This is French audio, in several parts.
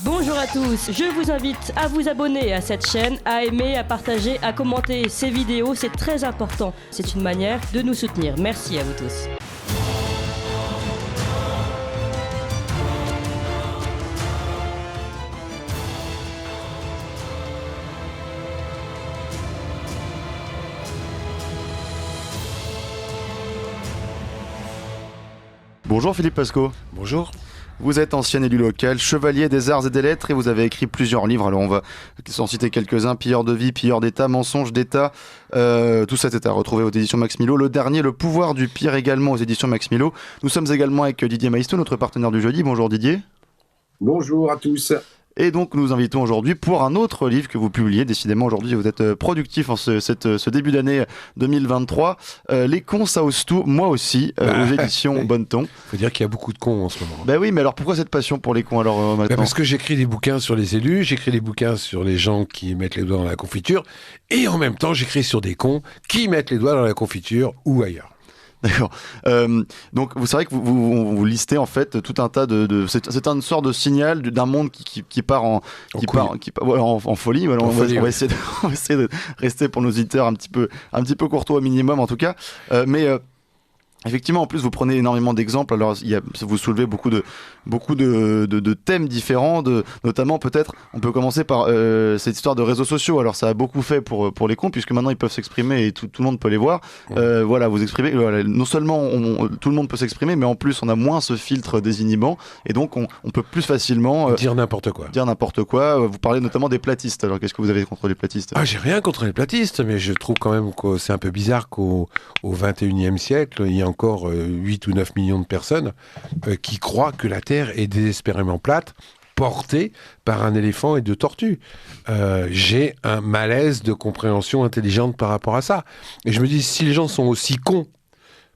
Bonjour à tous, je vous invite à vous abonner à cette chaîne, à aimer, à partager, à commenter ces vidéos, c'est très important. C'est une manière de nous soutenir. Merci à vous tous. Bonjour Philippe Pasco. Bonjour. Vous êtes ancien élu local, chevalier des arts et des lettres et vous avez écrit plusieurs livres. Alors on va en citer quelques-uns. Pilleurs de vie, pilleurs d'État, mensonges d'État. Tout ça est à retrouver aux éditions Max Milo. Le dernier, Le pouvoir du pire, également aux éditions Max Milo. Nous sommes également avec Didier Maistre, notre partenaire du jeudi. Bonjour Didier. Bonjour à tous. Et donc nous invitons aujourd'hui pour un autre livre que vous publiez. Décidément aujourd'hui vous êtes productif en ce début d'année 2023. Les cons ça ose tout, moi aussi, aux éditions Bonneton. Faut dire qu'il y a beaucoup de cons en ce moment. Ben oui, mais alors pourquoi cette passion pour les cons alors maintenant? Parce que j'écris des bouquins sur les élus, j'écris des bouquins sur les gens qui mettent les doigts dans la confiture, et en même temps j'écris sur des cons qui mettent les doigts dans la confiture ou ailleurs. D'accord. Donc vous savez que vous listez en fait tout un tas c'est une sorte de signal d'un monde qui part en folie. Voilà, on va essayer de rester pour nos auditeurs un petit peu courtois au minimum en tout cas. Effectivement, en plus, vous prenez énormément d'exemples. Alors, vous soulevez beaucoup de thèmes différents, notamment peut-être, on peut commencer par cette histoire de réseaux sociaux. Alors, ça a beaucoup fait pour les cons, puisque maintenant ils peuvent s'exprimer et tout le monde peut les voir. Voilà, vous exprimez. Voilà, non seulement tout le monde peut s'exprimer, mais en plus, on a moins ce filtre désinhibant, et donc on peut plus facilement dire n'importe quoi. Vous parlez notamment des platistes. Alors, qu'est-ce que vous avez contre les platistes? J'ai rien contre les platistes, mais je trouve quand même que c'est un peu bizarre qu'au XXIe siècle, il y a encore 8 ou 9 millions de personnes qui croient que la Terre est désespérément plate, portée par un éléphant et deux tortues. J'ai un malaise de compréhension intelligente par rapport à ça. Et je me dis, si les gens sont aussi cons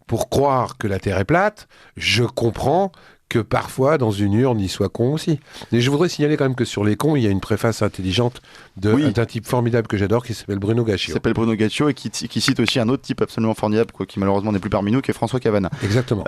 pour croire que la Terre est plate, je comprends que parfois, dans une urne, ils soient cons aussi. Et je voudrais signaler quand même que sur les cons, il y a une préface intelligente d'un type formidable que j'adore, qui s'appelle Bruno Gaccio. Et qui cite aussi un autre type absolument formidable, qui malheureusement n'est plus parmi nous, qui est François Cavana. Exactement.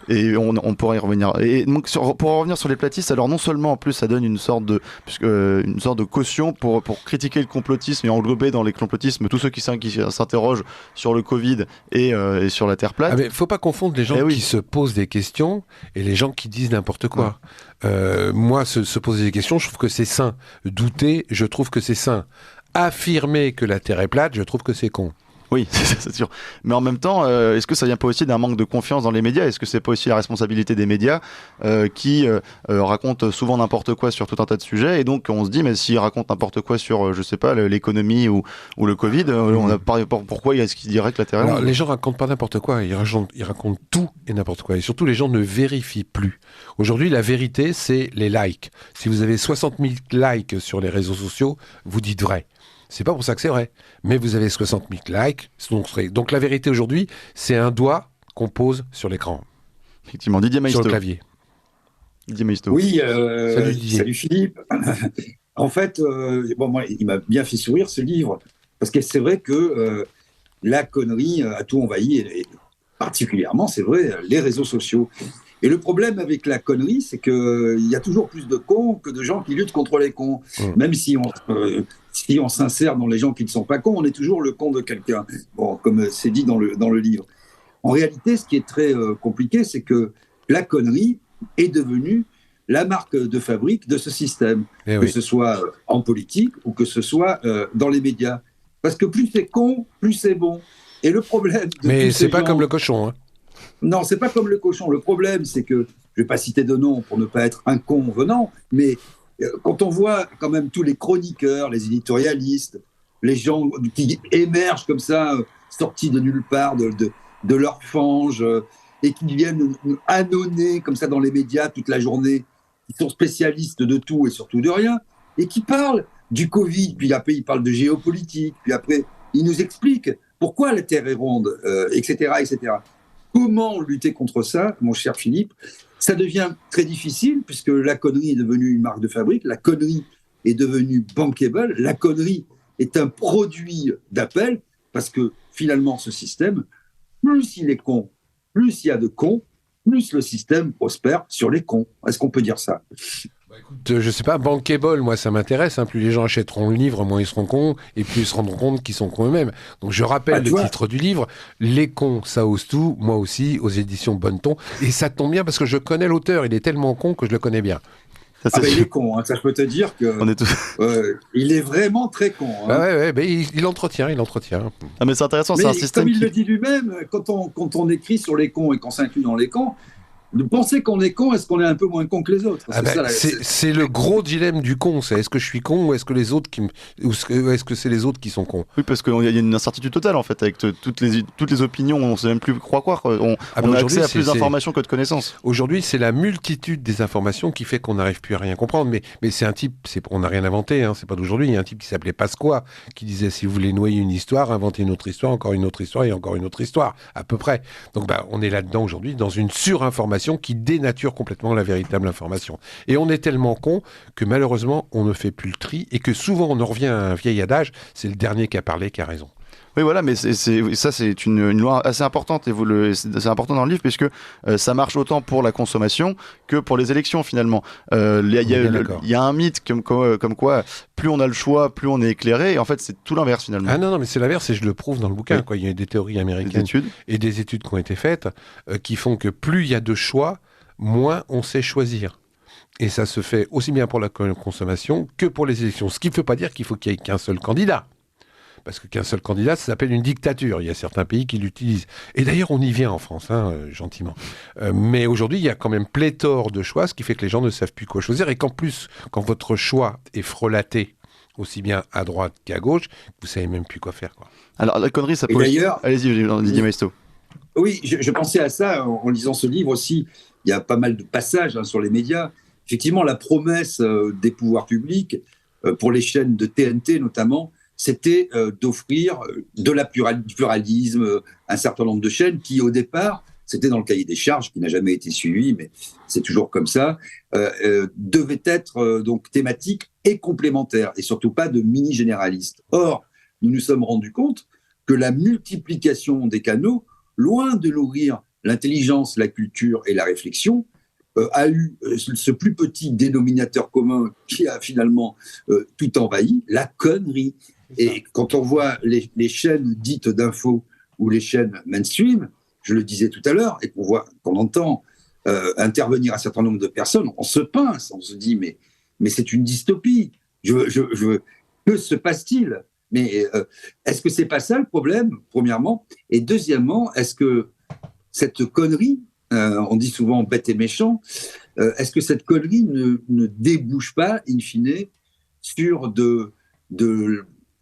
Et on pourrait y revenir. Et donc, pour en revenir sur les platistes, alors non seulement en plus ça donne une sorte de caution pour critiquer le complotisme et englober dans les complotismes tous ceux qui s'interrogent sur le Covid et sur la Terre plate. Mais faut pas confondre les gens qui se posent des questions et les gens qui disent n'importe quoi. Moi, se poser des questions, je trouve que c'est sain. Douter, je trouve que c'est sain. Affirmer que la Terre est plate, je trouve que c'est con. Oui, c'est sûr. Mais en même temps, est-ce que ça vient pas aussi d'un manque de confiance dans les médias? Est-ce que c'est pas aussi la responsabilité des médias qui racontent souvent n'importe quoi sur tout un tas de sujets, et donc on se dit, mais s'ils racontent n'importe quoi sur, je sais pas, l'économie ou le Covid, pourquoi est-ce qu'ils diraient que la Terre est plate? Les gens racontent pas n'importe quoi, ils racontent tout et n'importe quoi. Et surtout, les gens ne vérifient plus. Aujourd'hui, la vérité, c'est les likes. Si vous avez 60 000 likes sur les réseaux sociaux, vous dites vrai. C'est pas pour ça que c'est vrai, mais vous avez 60 000 likes, donc la vérité aujourd'hui, c'est un doigt qu'on pose sur l'écran. Effectivement, Didier Maistre. Sur le clavier. Didier Maistre. Oui, salut Philippe. En fait, moi, il m'a bien fait sourire ce livre, parce que c'est vrai que la connerie a tout envahi, et particulièrement, c'est vrai, les réseaux sociaux. Et le problème avec la connerie, c'est qu'il y a toujours plus de cons que de gens qui luttent contre les cons. Même si on s'insère dans les gens qui ne sont pas cons, on est toujours le con de quelqu'un. Bon, comme c'est dit dans le livre. En réalité, ce qui est très compliqué, c'est que la connerie est devenue la marque de fabrique de ce système, que ce soit en politique ou que ce soit dans les médias. Parce que plus c'est con, plus c'est bon. Et le problème... Mais c'est pas comme le cochon, hein. Non, c'est pas comme le cochon. Le problème, c'est que, je vais pas citer de nom pour ne pas être un con venant, mais quand on voit quand même tous les chroniqueurs, les éditorialistes, les gens qui émergent comme ça, sortis de nulle part, de leur fange, et qui viennent ânonner comme ça dans les médias toute la journée, qui sont spécialistes de tout et surtout de rien, et qui parlent du Covid, puis après ils parlent de géopolitique, puis après ils nous expliquent pourquoi la Terre est ronde, etc., etc. Comment lutter contre ça, mon cher Philippe? Ça devient très difficile puisque la connerie est devenue une marque de fabrique, la connerie est devenue bankable, la connerie est un produit d'appel parce que finalement ce système, plus il est con, plus il y a de cons, plus le système prospère sur les cons. Est-ce qu'on peut dire ça? Écoute, je sais pas, bankable, moi ça m'intéresse. Plus les gens achèteront le livre, moins ils seront cons, et plus ils se rendront compte qu'ils sont cons eux-mêmes. Donc je rappelle le titre du livre, Les cons, ça ose tout, moi aussi, aux éditions Bonneton. Et ça tombe bien parce que je connais l'auteur, il est tellement con que je le connais bien. Il est con, ça je peux te dire que il est vraiment très con. Il entretient. Ah mais c'est intéressant, mais c'est un système comme il le dit lui-même, quand on écrit sur les cons et qu'on s'inclut dans les cons, de penser qu'on est con, est-ce qu'on est un peu moins con que les autres? C'est le gros dilemme du con, c'est est-ce que je suis con ou est-ce que les autres est-ce que c'est les autres qui sont cons? Oui, parce qu'il y a une incertitude totale en fait avec toutes les opinions, on ne sait même plus quoi croire. On a accès à plus d'informations que de connaissances. Aujourd'hui, c'est la multitude des informations qui fait qu'on n'arrive plus à rien comprendre. Mais c'est un type, on n'a rien inventé, c'est pas d'aujourd'hui. Il y a un type qui s'appelait Pasqua qui disait si vous voulez noyer une histoire, inventez une autre histoire, encore une autre histoire et encore une autre histoire, à peu près. Donc on est là-dedans aujourd'hui dans une surinformation qui dénature complètement la véritable information. Et on est tellement con que malheureusement, on ne fait plus le tri et que souvent on en revient à un vieil adage, c'est le dernier qui a parlé qui a raison. Oui, voilà, mais ça, c'est une loi assez importante, et c'est important dans le livre, puisque ça marche autant pour la consommation que pour les élections, finalement. Il y a un mythe comme quoi, plus on a le choix, plus on est éclairé, et en fait, c'est tout l'inverse, finalement. Ah non, mais c'est l'inverse, et je le prouve dans le bouquin. Oui. Il y a des théories américaines et des études qui ont été faites qui font que plus il y a de choix, moins on sait choisir. Et ça se fait aussi bien pour la consommation que pour les élections. Ce qui ne veut pas dire qu'il faut qu'il y ait qu'un seul candidat. Parce qu'un seul candidat, ça s'appelle une dictature. Il y a certains pays qui l'utilisent. Et d'ailleurs, on y vient en France, gentiment. Mais aujourd'hui, il y a quand même pléthore de choix, ce qui fait que les gens ne savent plus quoi choisir. Et qu'en plus, quand votre choix est frelaté, aussi bien à droite qu'à gauche, vous ne savez même plus quoi faire, quoi. Alors, la connerie, ça peut... D'ailleurs... Allez-y, Didier Maisto. Oui, je pensais à ça en lisant ce livre aussi. Il y a pas mal de passages sur les médias. Effectivement, la promesse des pouvoirs publics, pour les chaînes de TNT notamment, c'était d'offrir du pluralisme, un certain nombre de chaînes qui, au départ, c'était dans le cahier des charges, qui n'a jamais été suivi, mais c'est toujours comme ça, devaient être donc thématiques et complémentaires, et surtout pas de mini-généralistes. Or, nous nous sommes rendus compte que la multiplication des canaux, loin de nourrir l'intelligence, la culture et la réflexion, a eu ce plus petit dénominateur commun qui a finalement tout envahi, la connerie. Et quand on voit les chaînes dites d'info ou les chaînes mainstream, je le disais tout à l'heure, et qu'on entend intervenir un certain nombre de personnes, on se pince, on se dit mais c'est une dystopie. Que se passe-t-il? Mais est-ce que c'est pas ça le problème, premièrement? Et deuxièmement, est-ce que cette connerie, on dit souvent bête et méchant, est-ce que cette connerie ne débouche pas, in fine, sur de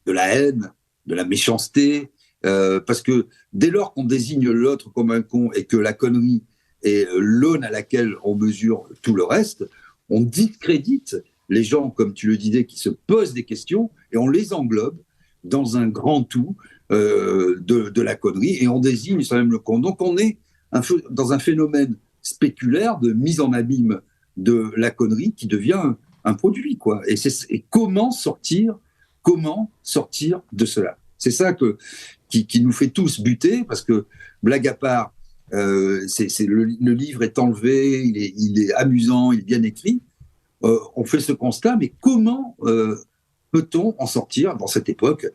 la haine, de la méchanceté, parce que dès lors qu'on désigne l'autre comme un con et que la connerie est l'aune à laquelle on mesure tout le reste, on discrédite les gens, comme tu le disais, qui se posent des questions et on les englobe dans un grand tout de la connerie et on désigne ça même le con. Donc on est dans un phénomène spéculaire de mise en abîme de la connerie qui devient un produit, quoi. Et comment sortir de cela? C'est ça qui nous fait tous buter, parce que, blague à part, le livre est enlevé, il est amusant, il est bien écrit. On fait ce constat, mais comment peut-on en sortir dans cette époque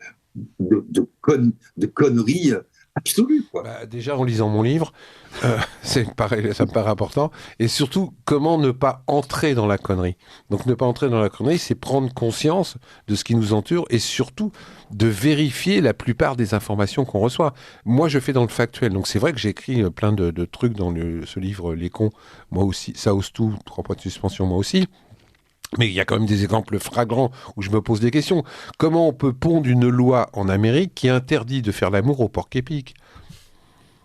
de conneries absolue, quoi. Déjà, en lisant mon livre, ça me paraît important. Et surtout, comment ne pas entrer dans la connerie. Donc, ne pas entrer dans la connerie, c'est prendre conscience de ce qui nous entoure et surtout de vérifier la plupart des informations qu'on reçoit. Moi, je fais dans le factuel. Donc, c'est vrai que j'ai écrit plein de trucs dans ce livre, Les cons. Moi aussi, ça ose tout, 3 points de suspension, moi aussi. Mais il y a quand même des exemples flagrants où je me pose des questions. Comment on peut pondre une loi en Amérique qui interdit de faire l'amour au porc-épic ?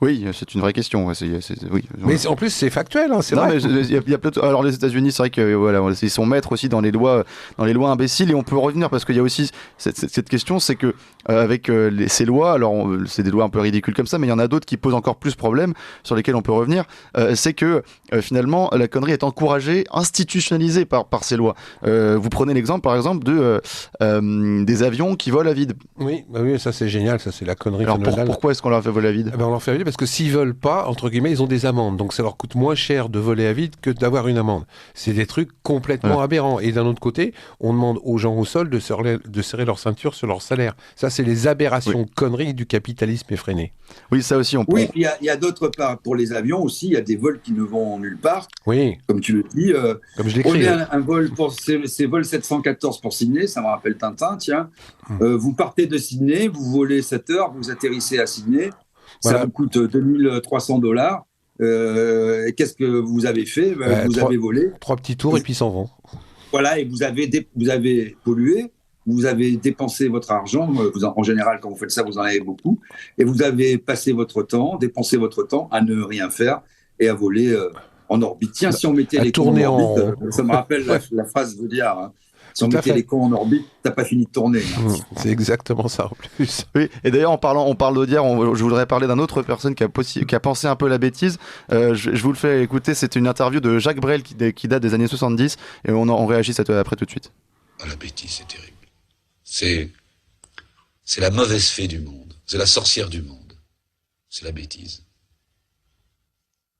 Oui, c'est une vraie question. Oui. Mais en plus, c'est factuel, c'est vrai. Il y a alors les États-Unis, c'est vrai que voilà, ils sont maîtres aussi dans les lois imbéciles, et on peut revenir parce qu'il y a aussi cette question, c'est que avec ces lois, alors c'est des lois un peu ridicules comme ça, mais il y en a d'autres qui posent encore plus problème, sur lesquels on peut revenir. C'est que finalement, la connerie est encouragée, institutionnalisée par ces lois. Vous prenez l'exemple, par exemple, des avions qui volent à vide. Oui, ça c'est génial, ça c'est la connerie. Alors pourquoi est-ce qu'on leur fait voler à vide ? On leur fait parce que s'ils veulent pas, entre guillemets, ils ont des amendes. Donc ça leur coûte moins cher de voler à vide que d'avoir une amende. C'est des trucs complètement aberrants. Et d'un autre côté, on demande aux gens au sol de serrer leur ceinture sur leur salaire. Ça, c'est les aberrations, conneries du capitalisme effréné. Oui, ça aussi, on peut. Oui, il y a d'autre part, pour les avions aussi, il y a des vols qui ne vont nulle part. Oui. Comme tu le dis. Comme je l'écris. Un vol pour ces vols 714 pour Sydney, ça me rappelle Tintin, tiens. Vous partez de Sydney, vous volez 7 heures, vous atterrissez à Sydney, ça vous coûte $2 300. Qu'est-ce que vous avez fait? Vous avez volé. 3 petits tours et puis ils s'en vont. Voilà, et vous avez pollué, vous avez dépensé votre argent. En général, quand vous faites ça, vous en avez beaucoup. Et vous avez dépensé votre temps à ne rien faire et à voler en orbite. Tiens, si on mettait les cons en orbite, ça me rappelle la phrase Audiard. Hein. Si on mettait les cons en orbite, t'as pas fini de tourner. C'est exactement ça en plus. Oui, et d'ailleurs, on parle d'Audiard, je voudrais parler d'une autre personne qui a pensé un peu la bêtise. Je vous le fais écouter, c'est une interview de Jacques Brel qui date des années 70, et on réagit après tout de suite. Ah, la bêtise, c'est terrible. C'est la mauvaise fée du monde. C'est la sorcière du monde. C'est la bêtise.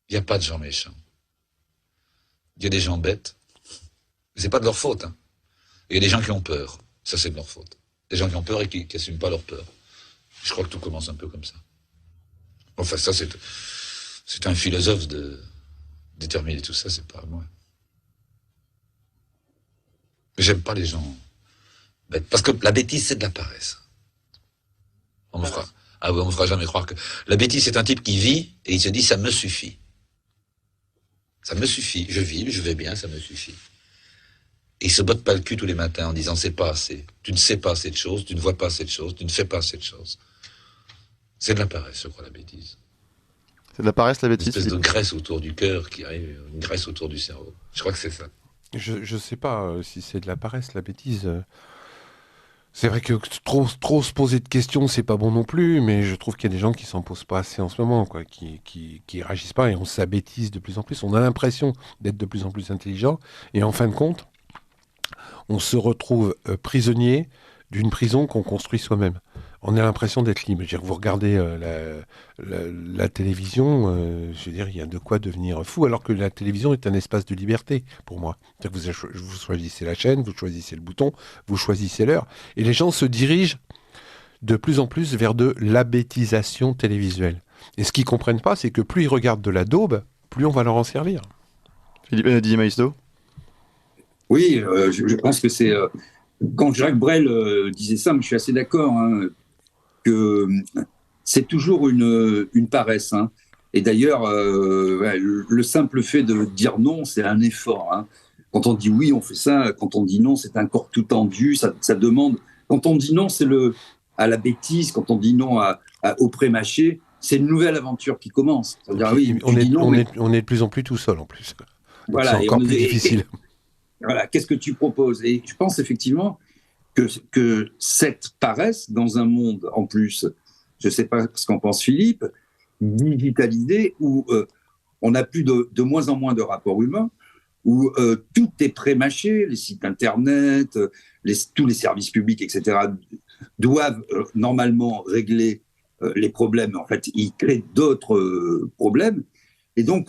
Il n'y a pas de gens méchants. Il y a des gens bêtes. C'est pas de leur faute, hein. Il y a des gens qui ont peur. Ça, c'est de leur faute. Des gens qui ont peur et qui n'assument pas leur peur. Je crois que tout commence un peu comme ça. Enfin, ça, c'est un philosophe de déterminer tout ça, c'est pas moi. Mais j'aime pas les gens bêtes. Parce que la bêtise, c'est de la paresse. On me fera jamais croire que... La bêtise, c'est un type qui vit et il se dit, ça me suffit. Ça me suffit. Je vis, je vais bien, ça me suffit. Et il se botte pas le cul tous les matins en disant c'est pas assez. Tu ne sais pas assez de choses, tu ne vois pas assez de choses, tu ne fais pas assez de choses. C'est de la paresse, je crois, la bêtise. C'est de la paresse, la bêtise. Une espèce de graisse autour du cœur qui arrive, une graisse autour du cerveau. Je crois que c'est ça. Je sais pas si c'est de la paresse, la bêtise. C'est vrai que trop se poser de questions, c'est pas bon non plus, mais je trouve qu'il y a des gens qui s'en posent pas assez en ce moment, quoi, qui réagissent pas et on s'abêtise de plus en plus. On a l'impression d'être de plus en plus intelligent et en fin de compte, on se retrouve prisonnier d'une prison qu'on construit soi-même. On a l'impression d'être libre. Je veux dire, vous regardez la télévision, je veux dire, il y a de quoi devenir fou, alors que la télévision est un espace de liberté, pour moi. C'est-à-dire que vous choisissez la chaîne, vous choisissez le bouton, vous choisissez l'heure, et les gens se dirigent de plus en plus vers de l'abêtisation télévisuelle. Et ce qu'ils ne comprennent pas, c'est que plus ils regardent de la daube, plus on va leur en servir. Philippe Didier Maisto. Oui, je pense que c'est... quand Jacques Brel disait ça, moi, je suis assez d'accord, hein, que c'est toujours une paresse. Hein. Et d'ailleurs, le simple fait de dire non, c'est un effort. Hein. Quand on dit oui, on fait ça. Quand on dit non, c'est un corps tout tendu. Ça demande... Quand on dit non, c'est à la bêtise. Quand on dit non au pré-mâché, c'est une nouvelle aventure qui commence. C'est-à-dire, oui, on est de plus en plus tout seul, en plus. Voilà, c'est encore plus difficile. Voilà, qu'est-ce que tu proposes? Et je pense effectivement que cette paresse, dans un monde en plus, je ne sais pas ce qu'en pense Philippe, digitalisé, où on a plus de moins en moins de rapports humains, où tout est pré-mâché, les sites internet, tous les services publics, etc., doivent normalement régler les problèmes. En fait, ils créent d'autres problèmes. Et donc,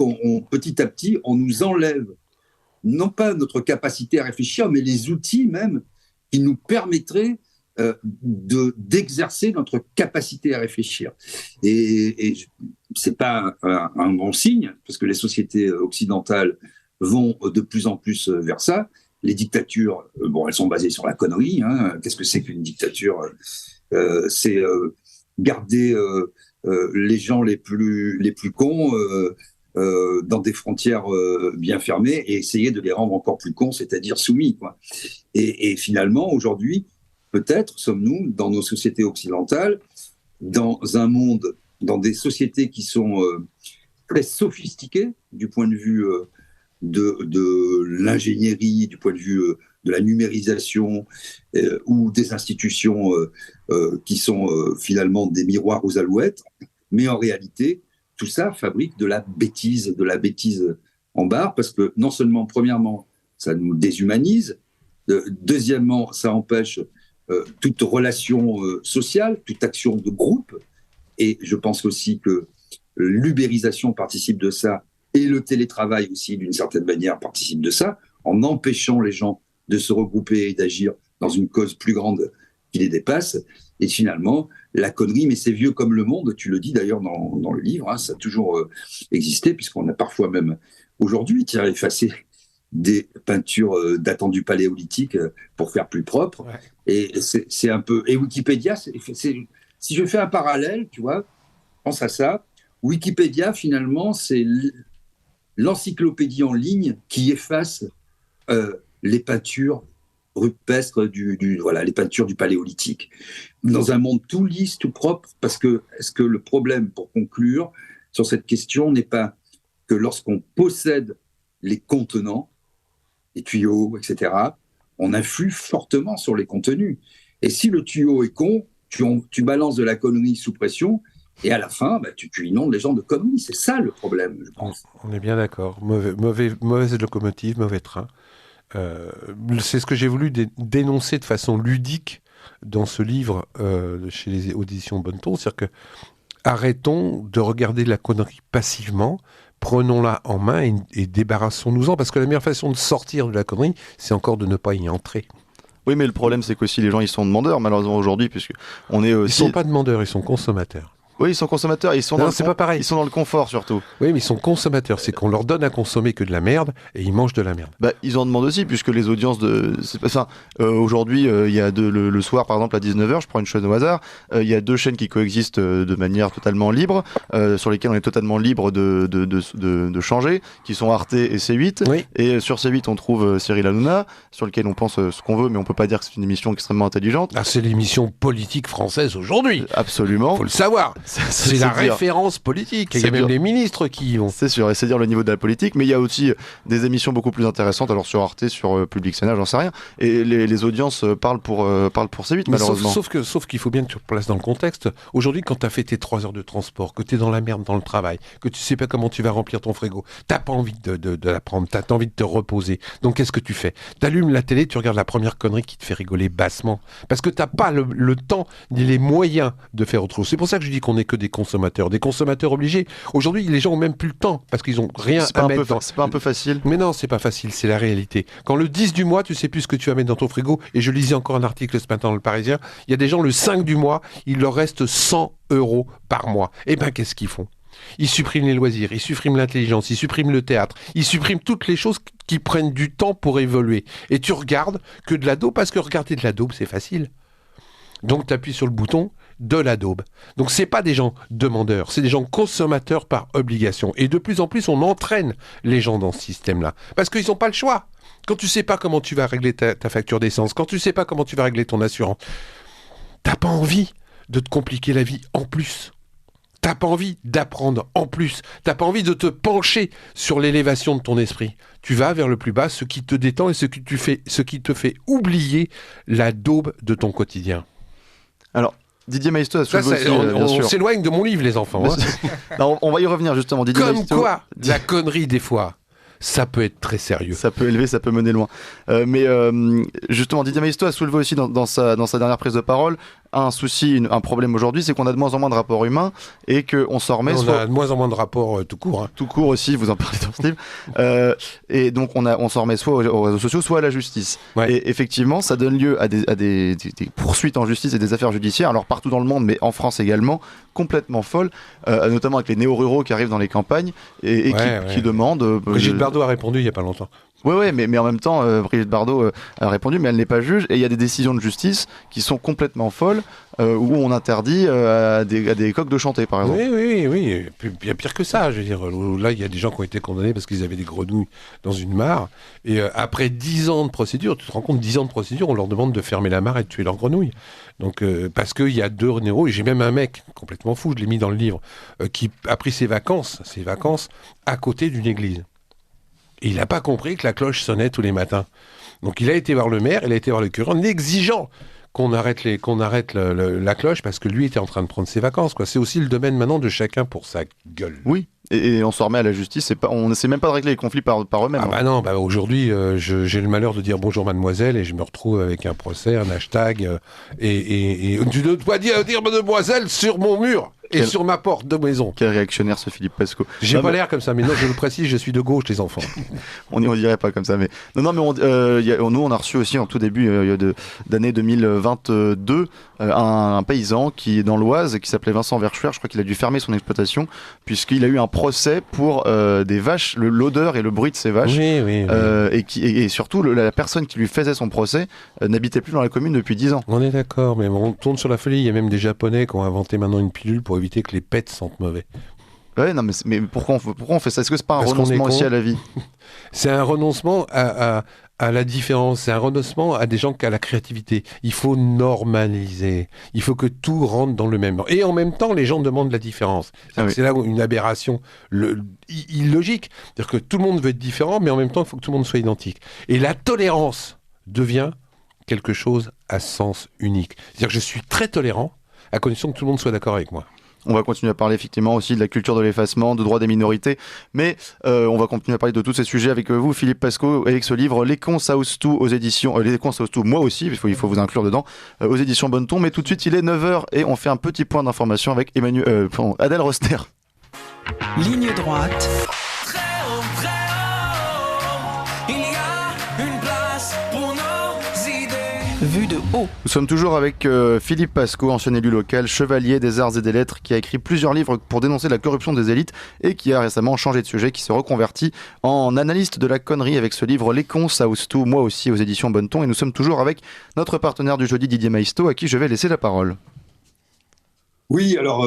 petit à petit, on nous enlève non pas notre capacité à réfléchir, mais les outils même qui nous permettraient d'exercer notre capacité à réfléchir. Et c'est pas un bon signe, parce que les sociétés occidentales vont de plus en plus vers ça. Les dictatures, elles sont basées sur la connerie. Hein. Qu'est-ce que c'est qu'une dictature? C'est garder les gens les plus cons dans des frontières bien fermées et essayer de les rendre encore plus cons, c'est-à-dire soumis, quoi. Et finalement, aujourd'hui, peut-être sommes-nous, dans nos sociétés occidentales, dans un monde, dans des sociétés qui sont très sophistiquées du point de vue de l'ingénierie, du point de vue de la numérisation ou des institutions qui sont finalement des miroirs aux alouettes, mais en réalité, tout ça fabrique de la bêtise en barre, parce que non seulement, premièrement, ça nous déshumanise, deuxièmement, ça empêche toute relation sociale, toute action de groupe, et je pense aussi que l'ubérisation participe de ça, et le télétravail aussi, d'une certaine manière, participe de ça, en empêchant les gens de se regrouper et d'agir dans une cause plus grande qui les dépasse. Et finalement, la connerie, mais c'est vieux comme le monde, tu le dis d'ailleurs dans le livre, hein, ça a toujours existé, puisqu'on a parfois même aujourd'hui effacé des peintures datant du paléolithique pour faire plus propre. Ouais. Et c'est un peu... Et Wikipédia, si je fais un parallèle, tu vois, pense à ça, Wikipédia, finalement, c'est l'encyclopédie en ligne qui efface les peintures rupestres les peintures du paléolithique. Dans un monde tout lisse, tout propre, parce que est-ce que le problème, pour conclure, sur cette question, n'est pas que lorsqu'on possède les contenants, les tuyaux, etc., on influe fortement sur les contenus. Et si le tuyau est con, tu balances de la connerie sous pression, et à la fin, tu inondes les gens de conneries. C'est ça le problème, je pense. On est bien d'accord. Mauvaise locomotive, mauvais train. C'est ce que j'ai voulu dénoncer de façon ludique dans ce livre chez les éditions Bonneton. C'est-à-dire que arrêtons de regarder la connerie passivement, prenons-la en main et débarrassons-nous-en, parce que la meilleure façon de sortir de la connerie, c'est encore de ne pas y entrer. Oui, mais le problème, c'est qu'aussi les gens, ils sont demandeurs, malheureusement, aujourd'hui, puisque on est aussi... Ils sont pas demandeurs, ils sont consommateurs. Oui, ils sont consommateurs, c'est pas pareil. Ils sont dans le confort surtout. Oui, mais ils sont consommateurs, c'est qu'on leur donne à consommer que de la merde et ils mangent de la merde. Ils en demandent aussi, puisque les audiences aujourd'hui, il y a le soir par exemple à 19h, je prends une chaîne au hasard, il y a 2 chaînes qui coexistent de manière totalement libre, sur lesquelles on est totalement libre de changer, qui sont Arte et C8. Oui. Et sur C8, on trouve Cyril Hanouna, sur lequel on pense ce qu'on veut, mais on peut pas dire que c'est une émission extrêmement intelligente. Ah, c'est l'émission politique française aujourd'hui. Absolument. Faut le savoir. C'est la référence politique. Il y a même les ministres qui y vont. C'est sûr, et c'est dire le niveau de la politique, mais il y a aussi des émissions beaucoup plus intéressantes, alors sur Arte, sur Public Sénat, j'en sais rien. Et les audiences parlent pour C8, malheureusement. Sauf qu'il faut bien que tu te places dans le contexte. Aujourd'hui, quand tu as fait tes 3 heures de transport, que tu es dans la merde dans le travail, que tu sais pas comment tu vas remplir ton frigo, t'as pas envie de la prendre, t'as envie de te reposer. Donc qu'est-ce que tu fais? T'allumes la télé, tu regardes la première connerie qui te fait rigoler bassement. Parce que t'as pas le temps ni les moyens de faire autre chose. C'est pour ça que je dis qu'on n'est que des consommateurs obligés. Aujourd'hui, les gens ont même plus le temps parce qu'ils ont rien à mettre dans... C'est pas un peu facile? Mais non, c'est pas facile, c'est la réalité. Quand le 10 du mois, tu sais plus ce que tu vas mettre dans ton frigo, et je lisais encore un article ce matin dans Le Parisien, il y a des gens, le 5 du mois, il leur reste 100 € par mois. Eh ben, qu'est-ce qu'ils font? Ils suppriment les loisirs, ils suppriment l'intelligence, ils suppriment le théâtre, ils suppriment toutes les choses qui prennent du temps pour évoluer. Et tu regardes que de la daube, parce que regarder de la daube, c'est facile. Donc tu appuies sur le bouton de la daube. Donc c'est pas des gens demandeurs, c'est des gens consommateurs par obligation. Et de plus en plus, on entraîne les gens dans ce système-là. Parce qu'ils n'ont pas le choix. Quand tu sais pas comment tu vas régler ta facture d'essence, quand tu sais pas comment tu vas régler ton assurance, t'as pas envie de te compliquer la vie en plus. T'as pas envie d'apprendre en plus. T'as pas envie de te pencher sur l'élévation de ton esprit. Tu vas vers le plus bas, ce qui te détend et ce qui te fait oublier la daube de ton quotidien. Alors, Didier Maisto a soulevé aussi, on s'éloigne de mon livre, les enfants. Hein. Non, on va y revenir justement. Didier Maisto, quoi, la connerie des fois, ça peut être très sérieux. Ça peut élever, ça peut mener loin. Mais justement, Didier Maisto a soulevé aussi dans sa dernière prise de parole un souci, un problème aujourd'hui, c'est qu'on a de moins en moins de rapports humains et qu'on s'en remet... On a de moins en moins de rapports tout court. Hein. Tout court aussi, vous en parlez dans ce livre. Et donc on s'en remet soit aux réseaux sociaux, soit à la justice. Ouais. Et effectivement, ça donne lieu à des poursuites en justice et des affaires judiciaires, alors partout dans le monde, mais en France également, complètement folles, notamment avec les néo-ruraux qui arrivent dans les campagnes et qui demandent... Brigitte Bardot a répondu il n'y a pas longtemps. Oui, mais en même temps, Brigitte Bardot a répondu, mais elle n'est pas juge, et il y a des décisions de justice qui sont complètement folles, où on interdit à des coqs de chanter, par exemple. Oui. Il y a pire que ça, je veux dire. Là, il y a des gens qui ont été condamnés parce qu'ils avaient des grenouilles dans une mare, et après 10 ans de procédure, tu te rends compte, 10 ans de procédure, on leur demande de fermer la mare et de tuer leurs grenouilles. Donc, parce qu'il y a 2 néros, et j'ai même un mec complètement fou, je l'ai mis dans le livre, qui a pris ses vacances à côté d'une église. Et il n'a pas compris que la cloche sonnait tous les matins. Donc il a été voir le maire, il a été voir le curé en exigeant qu'on arrête la cloche parce que lui était en train de prendre ses vacances. Quoi. C'est aussi le domaine maintenant de chacun pour sa gueule. Oui, et on s'en remet à la justice. On n'essaie même pas de régler les conflits par eux-mêmes. Ah bah non, aujourd'hui j'ai le malheur de dire bonjour mademoiselle et je me retrouve avec un procès, un hashtag et tu ne dois dire mademoiselle sur mon mur. et sur ma porte de maison. Quel réactionnaire ce Philippe Pasco. J'ai pas l'air comme ça, mais non, je le précise, je suis de gauche, les enfants. On dirait pas comme ça, mais non, mais nous on a reçu aussi en tout début d'année 2022 un paysan qui est dans l'Oise, qui s'appelait Vincent Verschuer. Je crois qu'il a dû fermer son exploitation puisqu'il a eu un procès pour des vaches, l'odeur et le bruit de ces vaches. Oui. Et surtout la personne qui lui faisait son procès n'habitait plus dans la commune depuis 10 ans. On est d'accord, mais on tourne sur la folie. Il y a même des Japonais qui ont inventé maintenant une pilule pour éviter que les pets sentent mauvais. Ouais, non, mais pourquoi on fait ça? Est-ce que c'est pas un renoncement aussi à la vie? C'est un renoncement à la différence, c'est un renoncement à des gens qui ont la créativité. Il faut normaliser, il faut que tout rentre dans le même. Et en même temps, les gens demandent la différence. C'est là où une aberration illogique. C'est-à-dire que tout le monde veut être différent, mais en même temps, il faut que tout le monde soit identique. Et la tolérance devient quelque chose à sens unique. C'est-à-dire que je suis très tolérant, à condition que tout le monde soit d'accord avec moi. On va continuer à parler effectivement aussi de la culture de l'effacement, de droits des minorités, mais on va continuer à parler de tous ces sujets avec vous, Philippe Pasco, avec ce livre Les cons ça ose tout aux éditions, les cons ça ose tout, moi aussi, il faut vous inclure dedans, aux éditions Bonneton. Mais tout de suite, il est 9h et on fait un petit point d'information avec Adèle Roster. Ligne droite. Vue de haut. Nous sommes toujours avec Philippe Pasco, ancien élu local, chevalier des arts et des lettres, qui a écrit plusieurs livres pour dénoncer la corruption des élites et qui a récemment changé de sujet, qui se reconvertit en analyste de la connerie avec ce livre Les cons ça ose tout, moi aussi, aux éditions Bonneton. Et nous sommes toujours avec notre partenaire du jeudi, Didier Maisto, à qui je vais laisser la parole. Oui, alors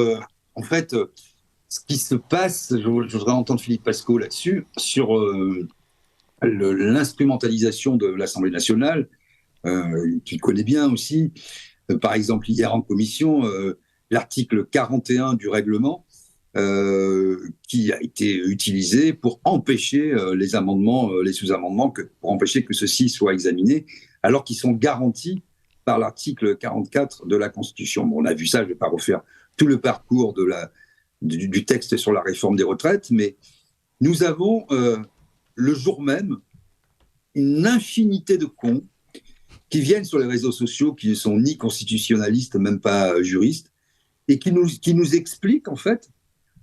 en fait, ce qui se passe, je voudrais entendre Philippe Pasco là-dessus, sur l'instrumentalisation de l'Assemblée nationale, qu'il connaît bien aussi. Par exemple, hier en commission, l'article 41 du règlement qui a été utilisé pour empêcher les amendements, les sous-amendements, pour empêcher que ceux-ci soient examinés, alors qu'ils sont garantis par l'article 44 de la Constitution. Bon, on a vu ça, je ne vais pas refaire tout le parcours du texte sur la réforme des retraites, mais nous avons le jour même une infinité de cons qui viennent sur les réseaux sociaux, qui ne sont ni constitutionnalistes, même pas juristes, et qui nous expliquent en fait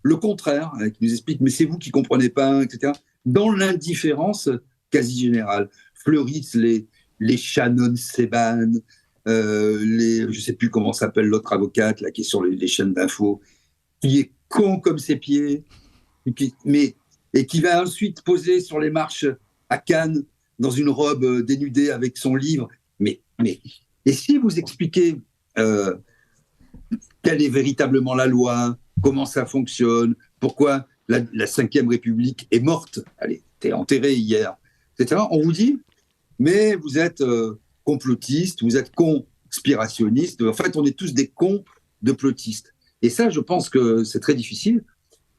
le contraire, hein, qui nous expliquent mais c'est vous qui ne comprenez pas, etc., dans l'indifférence quasi générale. Fleurissent les Shannon Seban, je ne sais plus comment s'appelle l'autre avocate là, qui est sur les chaînes d'infos, qui est con comme ses pieds, et qui va ensuite poser sur les marches à Cannes dans une robe dénudée avec son livre. Et si vous expliquez quelle est véritablement la loi, comment ça fonctionne, pourquoi la Ve République est morte, elle était enterrée hier, etc., on vous dit, mais vous êtes complotiste, vous êtes conspirationniste, en fait on est tous des cons de plotistes. Et ça, je pense que c'est très difficile.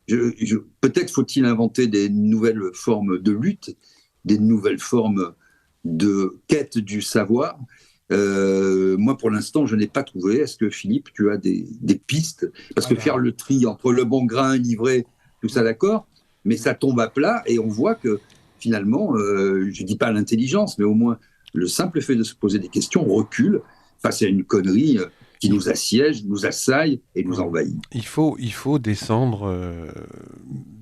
Peut-être faut-il inventer des nouvelles formes de lutte, des nouvelles formes de quête du savoir. Moi, pour l'instant, je n'ai pas trouvé. Est-ce que, Philippe, tu as des pistes? Parce que faire le tri entre le bon grain, l'ivraie, tout ça, d'accord, mais ça tombe à plat et on voit que, finalement, je ne dis pas l'intelligence, mais au moins le simple fait de se poser des questions recule face à une connerie qui nous assiège, nous assaille et nous envahit. Il faut descendre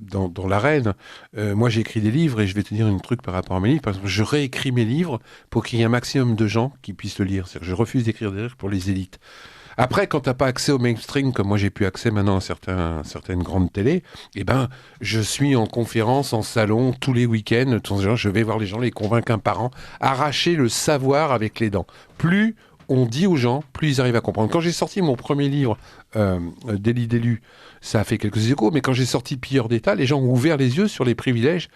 dans l'arène. Moi, j'ai écrit des livres et je vais te dire un truc par rapport à mes livres. Par exemple, je réécris mes livres pour qu'il y ait un maximum de gens qui puissent le lire. C'est-à-dire, je refuse d'écrire des livres pour les élites. Après, quand tu n'as pas accès au mainstream, comme moi j'ai pu accès maintenant à certaines grandes télés, je suis en conférence, en salon, tous les week-ends. Je vais voir les gens, les convaincre un par an, arracher le savoir avec les dents. Plus on dit aux gens, plus ils arrivent à comprendre. Quand j'ai sorti mon premier livre, Délit d'élu, ça a fait quelques échos, mais quand j'ai sorti Pilleurs d'État, les gens ont ouvert les yeux sur les privilèges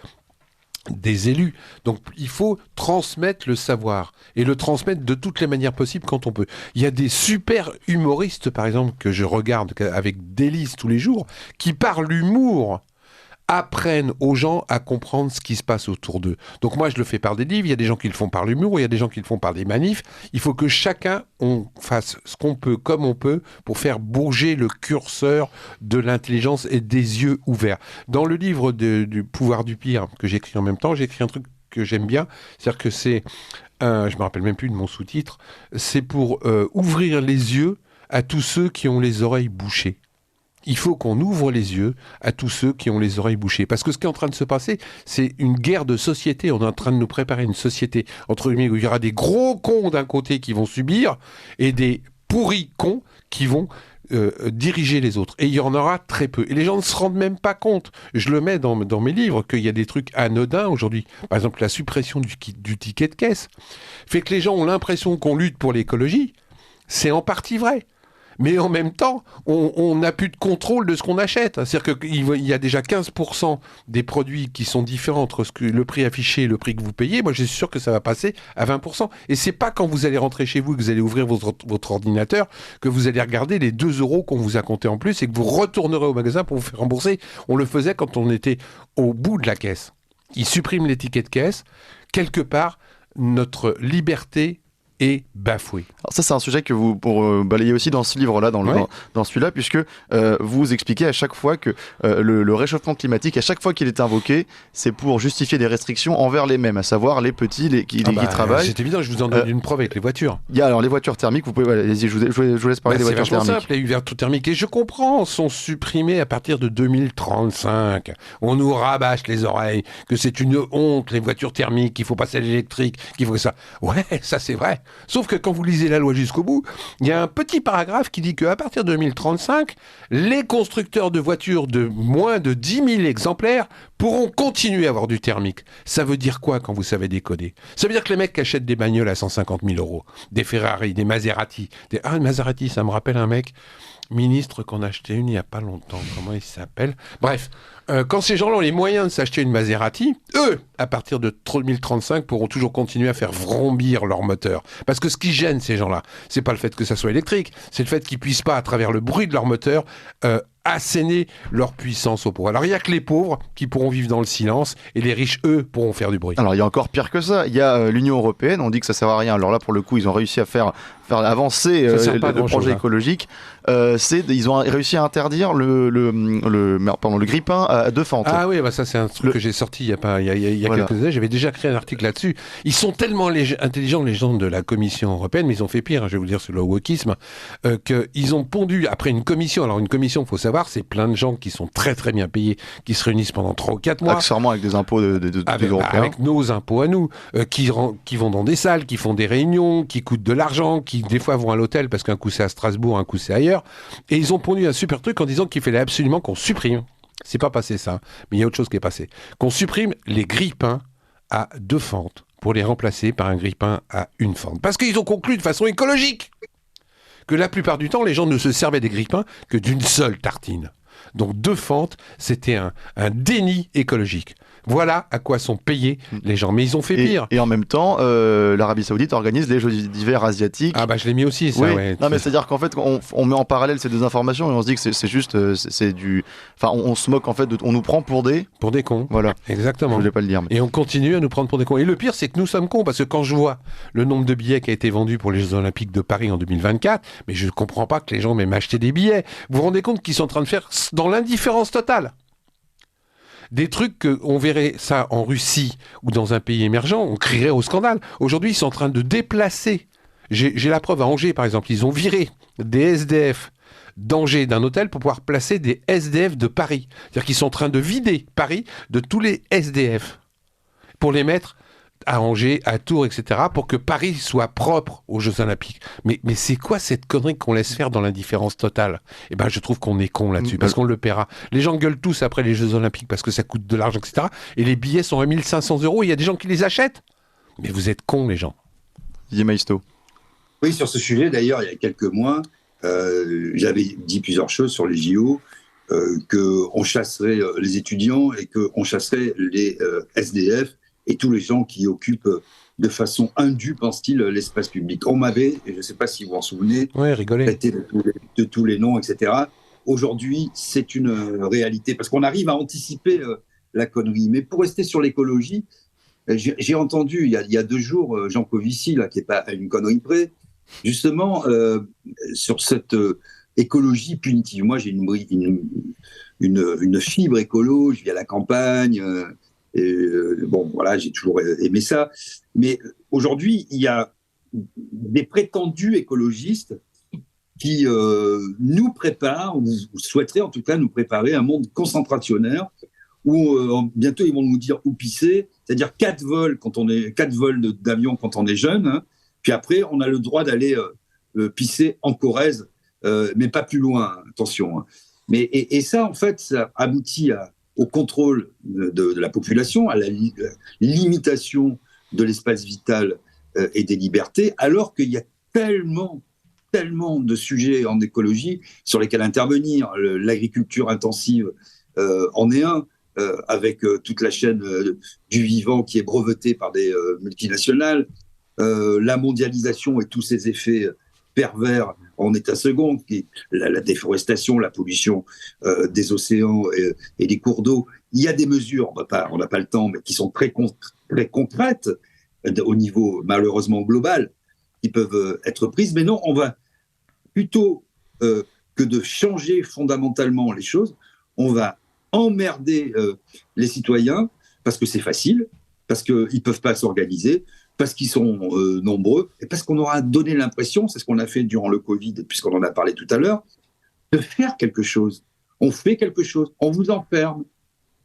des élus. Donc il faut transmettre le savoir et le transmettre de toutes les manières possibles quand on peut. Il y a des super humoristes, par exemple, que je regarde avec délice tous les jours, qui par l'humour apprennent aux gens à comprendre ce qui se passe autour d'eux. Donc moi, je le fais par des livres, il y a des gens qui le font par l'humour, il y a des gens qui le font par des manifs. Il faut que chacun, on fasse ce qu'on peut, comme on peut, pour faire bouger le curseur de l'intelligence et des yeux ouverts. Dans le livre du pouvoir du pire, que j'écris en même temps, j'écris un truc que j'aime bien, c'est-à-dire que c'est, je me rappelle même plus de mon sous-titre, c'est pour ouvrir les yeux à tous ceux qui ont les oreilles bouchées. il faut qu'on ouvre les yeux à tous ceux qui ont les oreilles bouchées. Parce que ce qui est en train de se passer, c'est une guerre de société. On est en train de nous préparer une société, entre guillemets, où il y aura des gros cons d'un côté qui vont subir et des pourris cons qui vont diriger les autres. Et il y en aura très peu. Et les gens ne se rendent même pas compte. Je le mets dans mes livres, qu'il y a des trucs anodins aujourd'hui. Par exemple, la suppression du ticket de caisse fait que les gens ont l'impression qu'on lutte pour l'écologie. C'est en partie vrai. Mais en même temps, on n'a plus de contrôle de ce qu'on achète. C'est-à-dire qu'il y a déjà 15% des produits qui sont différents entre le prix affiché et le prix que vous payez. Moi, je suis sûr que ça va passer à 20%. Et c'est pas quand vous allez rentrer chez vous, que vous allez ouvrir votre ordinateur, que vous allez regarder les 2 € qu'on vous a comptés en plus et que vous retournerez au magasin pour vous faire rembourser. On le faisait quand on était au bout de la caisse. Ils suppriment les tickets de caisse. Quelque part, notre liberté est bafoué. Alors ça, c'est un sujet que vous balayez aussi dans ce livre-là, dans celui-là, puisque vous expliquez à chaque fois que le réchauffement climatique, à chaque fois qu'il est invoqué, c'est pour justifier des restrictions envers les mêmes, à savoir les petits qui travaillent. C'est évident, je vous en donne une preuve avec les voitures. Il y a alors les voitures thermiques, vous pouvez, allez-y, je vous laisse parler des voitures thermiques. C'est simple, les voitures thermiques, et je comprends, sont supprimées à partir de 2035. On nous rabâche les oreilles, que c'est une honte, les voitures thermiques, qu'il faut passer à l'électrique, qu'il faut que ça. Ouais, ça c'est vrai. Sauf que quand vous lisez la loi jusqu'au bout, il y a un petit paragraphe qui dit qu'à partir de 2035, les constructeurs de voitures de moins de 10 000 exemplaires pourront continuer à avoir du thermique. Ça veut dire quoi quand vous savez décoder ? Ça veut dire que les mecs qui achètent des bagnoles à 150 000 €, des Ferrari, des Maserati, une Maserati, ça me rappelle un mec ministre qu'on a acheté une il n'y a pas longtemps. Comment il s'appelle ? Bref, quand ces gens-là ont les moyens de s'acheter une Maserati, eux, à partir de 2035, pourront toujours continuer à faire vrombir leur moteur. Parce que ce qui gêne ces gens-là, c'est pas le fait que ça soit électrique, c'est le fait qu'ils puissent pas, à travers le bruit de leur moteur, asséner leur puissance au pauvres. Alors il n'y a que les pauvres qui pourront vivre dans le silence et les riches, eux, pourront faire du bruit. Alors il y a encore pire que ça. Il y a l'Union européenne, on dit que ça sert à rien. Alors là, pour le coup, ils ont réussi à faire avancer le projet écologique. Ils ont réussi à interdire le grille-pain à 2 fentes. Ah oui, bah ça c'est un truc que j'ai sorti il y a quelques années. J'avais déjà créé un article là-dessus. Ils sont tellement intelligents, les gens de la Commission européenne, mais ils ont fait pire, je vais vous dire, sur le wokisme, qu'ils ont pondu après une commission. Alors une commission, il faut savoir, c'est plein de gens qui sont très très bien payés, qui se réunissent pendant 3 ou 4 mois. Accessoirement avec des impôts des Européens. Avec nos impôts à nous, qui vont dans des salles, qui font des réunions, qui coûtent de l'argent, qui des fois vont à l'hôtel parce qu'un coup c'est à Strasbourg, un coup c'est ailleurs. Et ils ont pondu un super truc en disant qu'il fallait absolument qu'on supprime. C'est pas passé ça, mais il y a autre chose qui est passé. Qu'on supprime les grille-pains à 2 fentes pour les remplacer par un grille-pain à 1 fente. Parce qu'ils ont conclu de façon écologique que la plupart du temps, les gens ne se servaient des grille-pains que d'une seule tartine. Donc 2 fentes, c'était un déni écologique. Voilà à quoi sont payés les gens. Mais ils ont fait pire. Et en même temps, l'Arabie Saoudite organise les Jeux d'hiver asiatiques. Ah bah je l'ai mis aussi, ça. Oui. Ouais. Non mais c'est-à-dire qu'en fait, on met en parallèle ces deux informations et on se dit que c'est juste, c'est du... Enfin, on se moque en fait, on nous prend pour des... Pour des cons. Voilà. Exactement. Je voulais pas le dire. Mais... Et on continue à nous prendre pour des cons. Et le pire, c'est que nous sommes cons, parce que quand je vois le nombre de billets qui a été vendu pour les Jeux Olympiques de Paris en 2024, mais je ne comprends pas que les gens même acheter des billets. Vous vous rendez compte qu'ils sont en train de faire dans l'indifférence totale des trucs qu'on verrait ça en Russie ou dans un pays émergent, on crierait au scandale. Aujourd'hui, ils sont en train de déplacer. J'ai la preuve à Angers, par exemple. Ils ont viré des SDF d'Angers d'un hôtel pour pouvoir placer des SDF de Paris. C'est-à-dire qu'ils sont en train de vider Paris de tous les SDF pour les mettre à Angers, à Tours, etc., pour que Paris soit propre aux Jeux Olympiques. Mais c'est quoi cette connerie qu'on laisse faire dans l'indifférence totale ? Eh ben, je trouve qu'on est con là-dessus, parce qu'on le paiera. Les gens gueulent tous après les Jeux Olympiques parce que ça coûte de l'argent, etc., et les billets sont à 1 500 €, et il y a des gens qui les achètent. Mais vous êtes cons, les gens. Didier Maisto. Oui, sur ce sujet, d'ailleurs, il y a quelques mois, j'avais dit plusieurs choses sur les JO, qu'on chasserait les étudiants et qu'on chasserait les SDF, et tous les gens qui occupent de façon indue, pense-t-il, l'espace public. On m'avait, et je ne sais pas si vous en souvenez, traité de tous les noms, etc. Aujourd'hui, c'est une réalité, parce qu'on arrive à anticiper la connerie. Mais pour rester sur l'écologie, j'ai entendu il y a 2 jours Jean Covici, là, qui n'est pas à une connerie près, justement sur cette écologie punitive. Moi, j'ai une fibre écolo, je vis à la campagne. Bon, voilà, j'ai toujours aimé ça. Mais aujourd'hui, il y a des prétendus écologistes qui nous prépare, ou souhaiterait en tout cas nous préparer à un monde concentrationnaire où bientôt ils vont nous dire où pisser, c'est-à-dire 4 vols d'avion quand on est jeune, hein, puis après on a le droit d'aller pisser en Corrèze, mais pas plus loin, attention. Hein. Et ça, en fait, ça aboutit au contrôle de la population, à la limitation de l'espace vital et des libertés, alors qu'il y a tellement de sujets en écologie sur lesquels intervenir. L'agriculture intensive en est un, avec toute la chaîne du vivant qui est brevetée par des multinationales, la mondialisation et tous ses effets pervers en état second, la déforestation, la pollution des océans et des cours d'eau. Il y a des mesures, on n'a pas le temps, mais qui sont très concrètes au niveau malheureusement global, qui peuvent être prises. Mais non, on va plutôt que de changer fondamentalement les choses, on va emmerder les citoyens parce que c'est facile, parce qu'ils ne peuvent pas s'organiser, parce qu'ils sont nombreux, et parce qu'on aura donné l'impression, c'est ce qu'on a fait durant le Covid, puisqu'on en a parlé tout à l'heure, de faire quelque chose. On fait quelque chose, on vous enferme.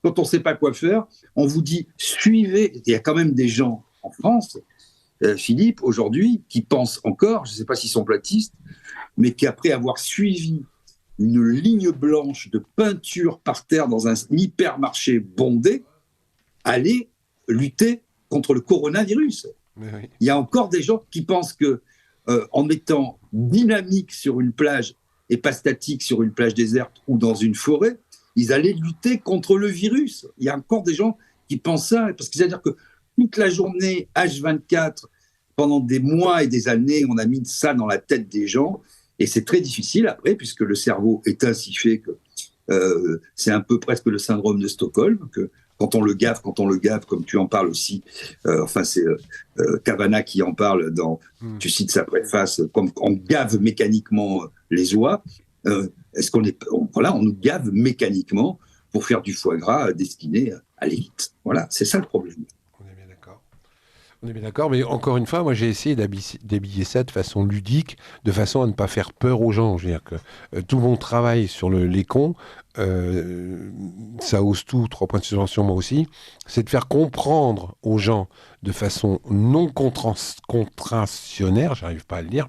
Quand on ne sait pas quoi faire, on vous dit « suivez ». Il y a quand même des gens en France, Philippe, aujourd'hui, qui pensent encore, je ne sais pas s'ils sont platistes, mais qui, après avoir suivi une ligne blanche de peinture par terre dans un hypermarché bondé, allaient lutter contre le coronavirus. Oui. Il y a encore des gens qui pensent que, en étant dynamique sur une plage et pas statique sur une plage déserte ou dans une forêt, ils allaient lutter contre le virus. Il y a encore des gens qui pensent ça, parce que c'est-à-dire que toute la journée, H24, pendant des mois et des années, on a mis ça dans la tête des gens, et c'est très difficile après, puisque le cerveau est ainsi fait que c'est un peu presque le syndrome de Stockholm, que quand on le gave, comme tu en parles aussi, c'est Cavana qui en parle tu cites sa préface, comme on gave mécaniquement les oies, on nous gave mécaniquement pour faire du foie gras destiné à l'élite. Voilà, c'est ça le problème. On est bien d'accord, mais encore une fois, moi j'ai essayé d'habiller ça de façon ludique, de façon à ne pas faire peur aux gens. Je veux dire que tout mon travail sur les cons, ça ose tout, 3 points de suspension moi aussi, c'est de faire comprendre aux gens de façon non contractionnaire, j'arrive pas à le dire,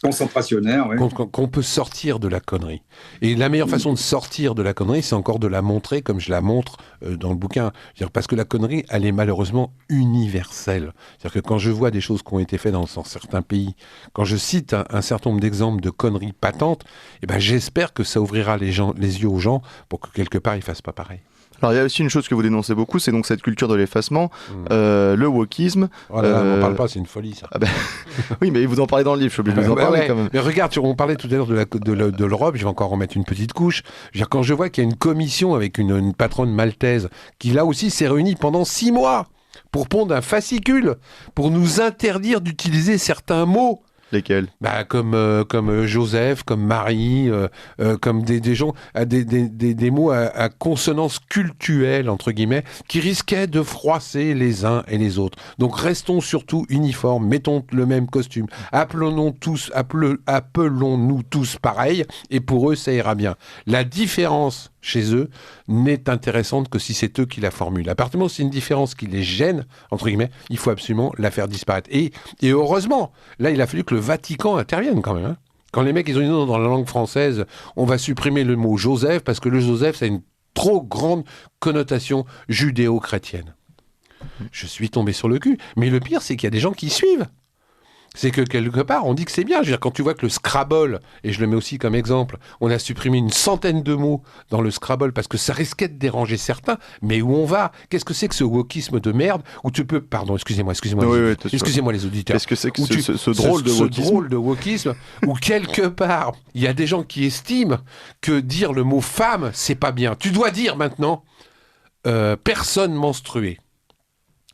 concentrationnaire, oui. Qu'on peut sortir de la connerie. Et la meilleure façon de sortir de la connerie, c'est encore de la montrer comme je la montre dans le bouquin. Parce que la connerie, elle est malheureusement universelle. C'est-à-dire que quand je vois des choses qui ont été faites dans certains pays, quand je cite un certain nombre d'exemples de conneries patentes, j'espère que ça ouvrira les yeux aux gens pour que quelque part ils fassent pas pareil. Alors il y a aussi une chose que vous dénoncez beaucoup, c'est donc cette culture de l'effacement, le wokisme. Oh là, on n'en parle pas, c'est une folie ça. Ah ben, oui, mais vous en parlez dans le livre, je suis obligé de vous en parler quand même. Mais regarde, on parlait tout à l'heure de l'Europe, je vais encore en mettre une petite couche. Je veux dire, quand je vois qu'il y a une commission avec une patronne maltaise qui là aussi s'est réunie pendant 6 mois pour pondre un fascicule, pour nous interdire d'utiliser certains mots. Lesquels ? Comme Joseph, comme Marie, comme des gens, des mots à consonance cultuelle, entre guillemets, qui risquaient de froisser les uns et les autres. Donc restons surtout uniformes, mettons le même costume, appelons-nous tous pareil, et pour eux ça ira bien. La différence chez eux n'est intéressante que si c'est eux qui la formulent. À partir du moment où c'est une différence qui les gêne, entre guillemets, il faut absolument la faire disparaître. Et heureusement, là, il a fallu que le Vatican intervienne quand même. Hein. Quand les mecs, ils ont dit non, dans la langue française, on va supprimer le mot Joseph, parce que le Joseph, ça a une trop grande connotation judéo-chrétienne. Je suis tombé sur le cul. Mais le pire, c'est qu'il y a des gens qui suivent. C'est que quelque part, on dit que c'est bien. Je veux dire, quand tu vois que le Scrabble, et je le mets aussi comme exemple, on a supprimé une centaine de mots dans le Scrabble parce que ça risquait de déranger certains, mais où on va ? Qu'est-ce que c'est que ce wokisme de merde où tu peux... Pardon, excusez-moi les auditeurs. Qu'est-ce que c'est que ce drôle de wokisme où quelque part, il y a des gens qui estiment que dire le mot femme, c'est pas bien. Tu dois dire maintenant personne menstruée.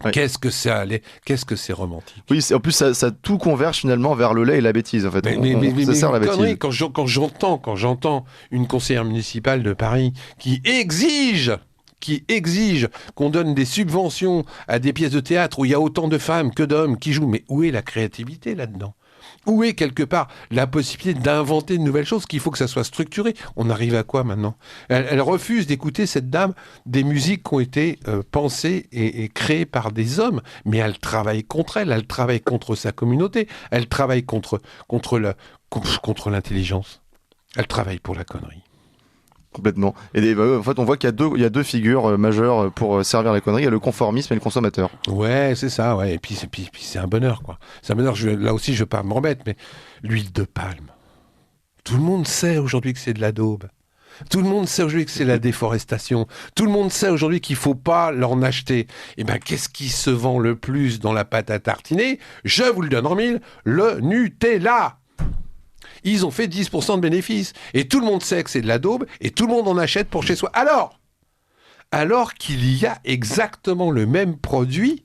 Ouais. Qu'est-ce que c'est romantique. Oui, en plus ça tout converge finalement vers le lait et la bêtise en fait. Ça sert la bêtise. Quand j'entends une conseillère municipale de Paris qui exige qui exige qu'on donne des subventions à des pièces de théâtre où il y a autant de femmes que d'hommes qui jouent. Mais où est la créativité là-dedans ? Où est quelque part la possibilité d'inventer de nouvelles choses, qu'il faut que ça soit structuré ? On arrive à quoi maintenant ? Elle refuse d'écouter, cette dame, des musiques qui ont été pensées et créées par des hommes, mais elle travaille contre elle travaille contre sa communauté, elle travaille contre l'intelligence, elle travaille pour la connerie. Complètement. Et en fait, on voit qu'il y a deux figures majeures pour servir la connerie. Il y a le conformisme et le consommateur. Ouais, c'est ça. Ouais. Et puis c'est un bonheur, quoi. C'est un bonheur. Là aussi, je ne veux pas me remettre, mais l'huile de palme. Tout le monde sait aujourd'hui que c'est de la daube. Tout le monde sait aujourd'hui que c'est la déforestation. Tout le monde sait aujourd'hui qu'il ne faut pas l'en acheter. Eh bien, qu'est-ce qui se vend le plus dans la pâte à tartiner ? Je vous le donne en mille, le Nutella. Ils ont fait 10% de bénéfices. Et tout le monde sait que c'est de la daube et tout le monde en achète pour chez soi. Alors qu'il y a exactement le même produit,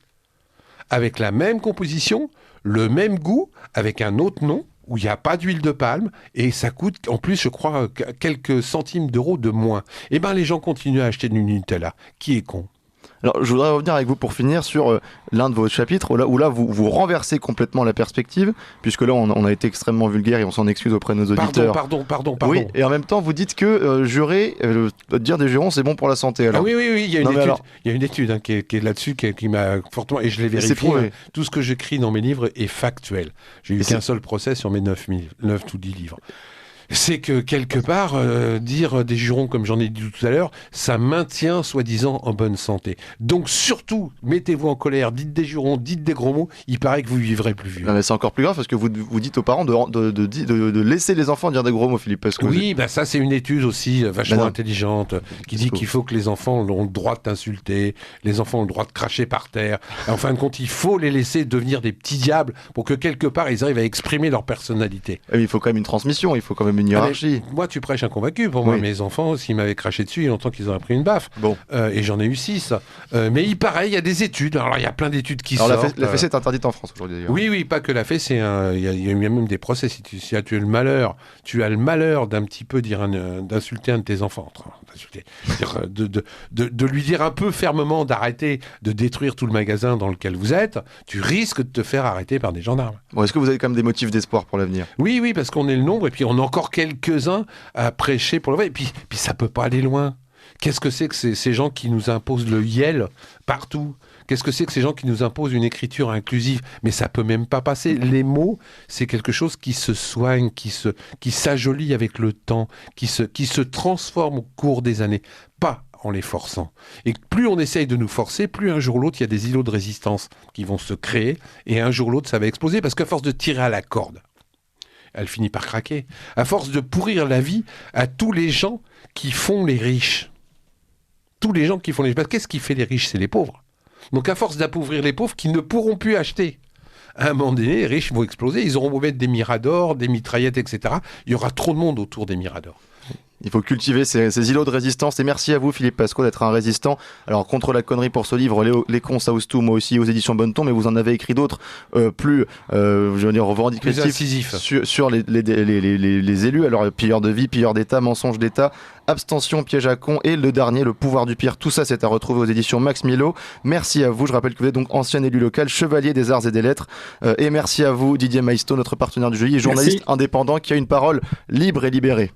avec la même composition, le même goût, avec un autre nom, où il n'y a pas d'huile de palme, et ça coûte, en plus, je crois, quelques centimes d'euros de moins. Eh bien, les gens continuent à acheter du Nutella. Qui est con ? Alors, je voudrais revenir avec vous pour finir sur l'un de vos chapitres où là vous renversez complètement la perspective, puisque là on a été extrêmement vulgaire et on s'en excuse auprès de nos auditeurs. Pardon. Oui, et en même temps vous dites que jurer, dire des jurons c'est bon pour la santé. Alors. Ah oui, il y a une étude qui est là-dessus qui m'a fortement, et je l'ai vérifié. Tout ce que j'écris dans mes livres est factuel. J'ai eu qu'un seul procès sur mes 9 ou 10 livres. C'est que quelque part, dire des jurons comme j'en ai dit tout à l'heure, ça maintient soi-disant en bonne santé. Donc surtout, mettez-vous en colère, dites des jurons, dites des gros mots, il paraît que vous vivrez plus vieux. Non, mais c'est encore plus grave parce que vous dites aux parents de laisser les enfants dire des gros mots, Philippe. Parce que oui, ça c'est une étude aussi vachement intelligente qui dit qu'il faut que les enfants ont le droit de t'insulter, les enfants ont le droit de cracher par terre. En fin de compte, il faut les laisser devenir des petits diables pour que quelque part ils arrivent à exprimer leur personnalité. Il faut quand même une transmission, il faut quand même une hiérarchie. Moi, tu prêches un convaincu. Pour moi, mes enfants, s'ils m'avaient craché dessus, il y a longtemps qu'ils auraient pris une baffe. Bon. Et j'en ai eu 6. Mais il paraît, il y a des études. Alors, il y a plein d'études qui sortent. La fessée est interdite en France aujourd'hui, d'ailleurs. Oui, pas que la fessée. Il y a même des procès. Si tu as le malheur, d'un petit peu d'insulter un de tes enfants. De lui dire un peu fermement d'arrêter de détruire tout le magasin dans lequel vous êtes, tu risques de te faire arrêter par des gendarmes. Bon, est-ce que vous avez quand même des motifs d'espoir pour l'avenir ? Oui, parce qu'on est le nombre et puis on a encore quelques-uns à prêcher pour le vrai. Et puis ça peut pas aller loin. Qu'est-ce que c'est que ces gens qui nous imposent le YEL partout ? Qu'est-ce que c'est que ces gens qui nous imposent une écriture inclusive ? Mais ça peut même pas passer. Les mots, c'est quelque chose qui se soigne, qui s'ajolit avec le temps, qui se transforme au cours des années. Pas en les forçant. Et plus on essaye de nous forcer, plus un jour ou l'autre, il y a des îlots de résistance qui vont se créer, et un jour ou l'autre, ça va exploser, parce qu'à force de tirer à la corde, elle finit par craquer. À force de pourrir la vie à tous les gens qui font les riches. Tous les gens qui font les riches. Parce que qu'est-ce qui fait les riches ? C'est les pauvres. Donc à force d'appauvrir les pauvres qui ne pourront plus acheter, à un moment donné, les riches vont exploser. Ils auront beau mettre des miradors, des mitraillettes, etc. Il y aura trop de monde autour des miradors. Il faut cultiver ces îlots de résistance. Et merci à vous, Philippe Pascot, d'être un résistant. Alors, contre la connerie pour ce livre, les cons, ça ose tout, moi aussi, aux éditions Bonneton, mais vous en avez écrit d'autres plus, je veux dire, revendicatifs sur les élus. Alors, pilleurs de vie, pilleurs d'État, mensonges d'État, abstention, piège à con, et le dernier, le pouvoir du pire. Tout ça, c'est à retrouver aux éditions Max Milo. Merci à vous. Je rappelle que vous êtes donc ancien élu local, chevalier des arts et des lettres. Et merci à vous, Didier Maisto, notre partenaire du jury, et journaliste indépendant qui a une parole libre et libérée.